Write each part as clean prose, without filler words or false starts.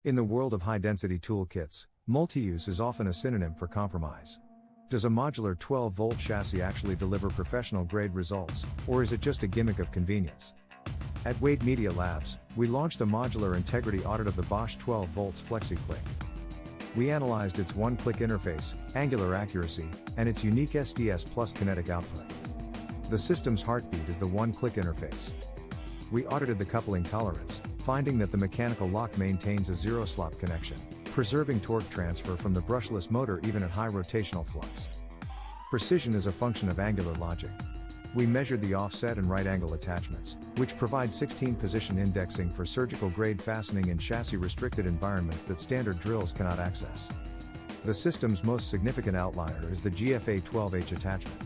In the world of high-density toolkits, multi-use is often a synonym for compromise. Does a modular 12-volt chassis actually deliver professional-grade results, or is it just a gimmick of convenience? At Wade Media Labs, we launched a modular integrity audit of the Bosch 12-volt FlexiClick. We analyzed its one-click interface, angular accuracy, and its unique SDS Plus kinetic output. The system's heartbeat is the one-click interface. We audited the coupling tolerance, finding that the mechanical lock maintains a zero-slop connection, preserving torque transfer from the brushless motor even at high rotational flux. Precision is a function of angular logic. We measured the offset and right angle attachments, which provide 16-position indexing for surgical-grade fastening in chassis-restricted environments that standard drills cannot access. The system's most significant outlier is the GFA 12H attachment.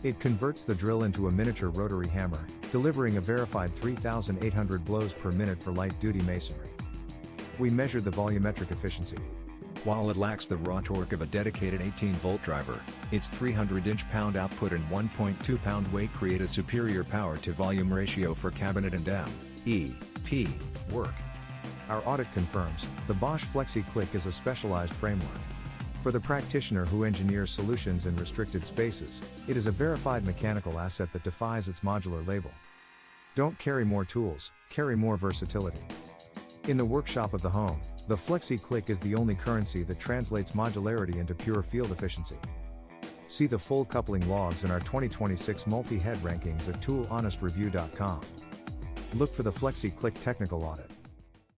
It converts the drill into a miniature rotary hammer, delivering a verified 3,800 blows per minute for light-duty masonry. We measured the volumetric efficiency. While it lacks the raw torque of a dedicated 18-volt driver, its 300-inch-pound output and 1.2-pound weight create a superior power-to-volume ratio for cabinet and M.E.P. work. Our audit confirms, the Bosch FlexiClick is a specialized framework. For the practitioner who engineers solutions in restricted spaces, it is a verified mechanical asset that defies its modular label. Don't carry more tools, carry more versatility. In the workshop of the home, the FlexiClick is the only currency that translates modularity into pure field efficiency. See the full coupling logs in our 2026 multi-head rankings at toolhonestreview.com. Look for the FlexiClick technical audit.